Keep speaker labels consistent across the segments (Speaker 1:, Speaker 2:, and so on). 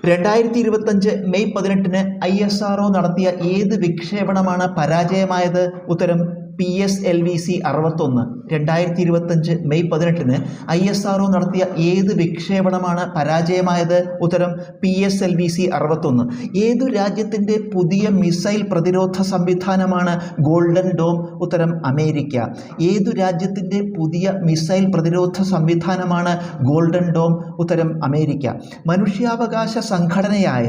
Speaker 1: 2025 May 18 ISRO നടത്തിയ ഏത് വിക്ഷേപണമാണ് പരാജയമായത്? ഉത്തരം PSLV-C 61. 2025 മെയ് 18 ISRO നടത്തിയ ഏത് വിക്ഷേപണമാണ് പരാജയമായത്? ഉത്തരം PSLV-C 61. ഏതു രാജ്യത്തിൻ്റെ പുതിയ മിസൈൽ പ്രതിരോധ സംവിധാനമാണ് ഗോൾഡൻ ഡോം? ഉത്തരം അമേരിക്ക. ഏതു രാജ്യത്തിൻ്റെ പുതിയ മിസൈൽ പ്രതിരോധ സംവിധാനമാണ് ഗോൾഡൻ ഡോം? ഉത്തരം അമേരിക്ക. മനുഷ്യാവകാശ സംഘടനയായ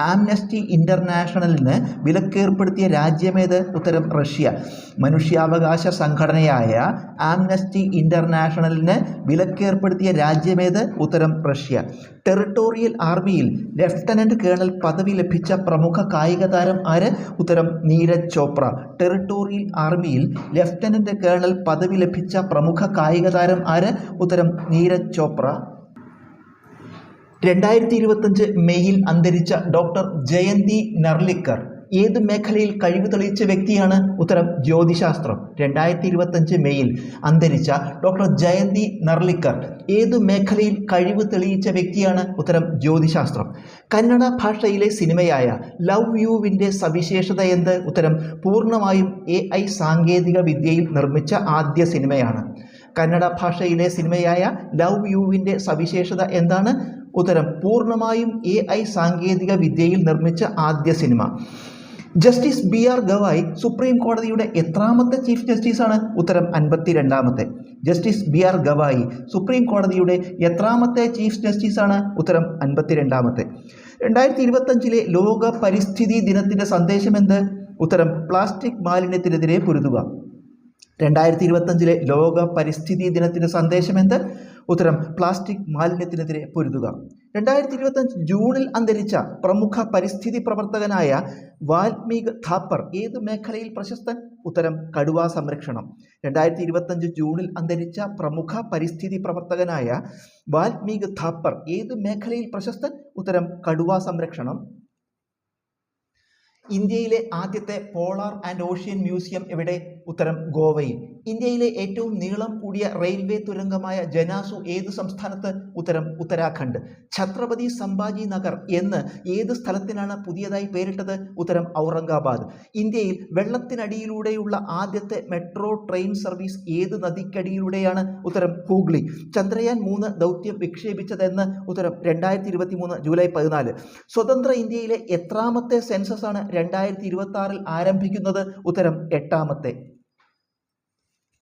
Speaker 1: ആംനസ്റ്റി ഇന്റർനാഷണലിന് വിലക്കേർപ്പെടുത്തിയ രാജ്യമേത്? ഉത്തരം റഷ്യ. മനുഷ്യാവകാശ സംഘടനയായ ആംനസ്റ്റി ഇന്റർനാഷണലിന് വിലക്കേർപ്പെടുത്തിയ രാജ്യമേത്? ഉത്തരം റഷ്യ. ടെറിട്ടോറിയൽ ആർമിയിൽ ലഫ്റ്റനന്റ് കേണൽ പദവി ലഭിച്ച പ്രമുഖ കായിക താരം ആര്? ഉത്തരം നീരജ് ചോപ്ര. ടെറിട്ടോറിയൽ ആർമിയിൽ ലഫ്റ്റനന്റ് കേണൽ പദവി ലഭിച്ച പ്രമുഖ കായിക താരം ആര്? ഉത്തരം നീരജ് ചോപ്ര. 2025 മെയ്യിൽ അന്തരിച്ച ഡോക്ടർ ജയന്തി നർലിക്കർ ഏത് മേഖലയിൽ കഴിവ് തെളിയിച്ച വ്യക്തിയാണ്? ഉത്തരം ജ്യോതിശാസ്ത്രം. 2025 മെയ്യിൽ അന്തരിച്ച ഡോക്ടർ ജയന്തി നർലിക്കർ ഏതു മേഖലയിൽ കഴിവ് തെളിയിച്ച വ്യക്തിയാണ്? ഉത്തരം ജ്യോതിശാസ്ത്രം. കന്നഡ ഭാഷയിലെ സിനിമയായ ലവ് യുവിൻ്റെ സവിശേഷത എന്ത്? ഉത്തരം പൂർണ്ണമായും AI സാങ്കേതിക വിദ്യയിൽ നിർമ്മിച്ച ആദ്യ സിനിമയാണ്. കന്നഡ ഭാഷയിലെ സിനിമയായ ലവ് യുവിൻ്റെ സവിശേഷത എന്താണ്? ഉത്തരം പൂർണ്ണമായും AI സാങ്കേതിക വിദ്യയിൽ നിർമ്മിച്ച ആദ്യ cinema. Justice BR Gavai supreme കോടതിയുടെ എത്രാമത്തെ ചീഫ് ജസ്റ്റിസാണ്? ഉത്തരം 52ാമത്തെ. ജസ്റ്റിസ് BR ഗവായ് സുപ്രീം കോടതിയുടെ എത്രാമത്തെ ചീഫ് ജസ്റ്റിസാണ്? ഉത്തരം 52ാമത്തെ. 2025 ലോക പരിസ്ഥിതി ദിനത്തിൻ്റെ സന്ദേശം എന്ത്? ഉത്തരം പ്ലാസ്റ്റിക് മാലിന്യത്തിനെതിരെ പൊരുതുക. 2025 ലോക പരിസ്ഥിതി ദിനത്തിൻ്റെ സന്ദേശം എന്ത്? ഉത്തരം പ്ലാസ്റ്റിക് മാലിന്യത്തിനെതിരെ പൊരുതുക. 2025 ജൂണിൽ അന്തരിച്ച പ്രമുഖ പരിസ്ഥിതി പ്രവർത്തകനായ വാൽമീക് ഥാപ്പർ ഏത് മേഖലയിൽ പ്രശസ്തൻ? ഉത്തരം കടുവാ സംരക്ഷണം. 2025 ജൂണിൽ അന്തരിച്ച പ്രമുഖ പരിസ്ഥിതി പ്രവർത്തകനായ വാൽമീക് ഥാപ്പർ ഏത് മേഖലയിൽ പ്രശസ്തൻ? ഉത്തരം കടുവാ സംരക്ഷണം. ഇന്ത്യയിലെ ആദ്യത്തെ പോളാർ ആൻഡ് ഓഷ്യൻ മ്യൂസിയം എവിടെ? ഉത്തരം ഗോവയിൽ. ഇന്ത്യയിലെ ഏറ്റവും നീളം കൂടിയ റെയിൽവേ തുരങ്കമായ ജനാസു ഏത് സംസ്ഥാനത്ത്? ഉത്തരം ഉത്തരാഖണ്ഡ്. ഛത്രപതി സംഭാജി നഗർ എന്ന് ഏത് സ്ഥലത്തിനാണ് പുതിയതായി പേരിട്ടത്? ഉത്തരം ഔറംഗാബാദ്. ഇന്ത്യയിൽ വെള്ളത്തിനടിയിലൂടെയുള്ള ആദ്യത്തെ മെട്രോ ട്രെയിൻ സർവീസ് ഏത് നദിക്കടിയിലൂടെയാണ്? ഉത്തരം ഹൂഗ്ലി. ചന്ദ്രയാൻ 3 ദൗത്യം വിക്ഷേപിച്ചതെന്ന്? ഉത്തരം 2023 ജൂലൈ 14. സ്വതന്ത്ര ഇന്ത്യയിലെ എത്രാമത്തെ സെൻസസ് ആണ് 2026 ആരംഭിക്കുന്നത്? ഉത്തരം 8ാമത്തെ.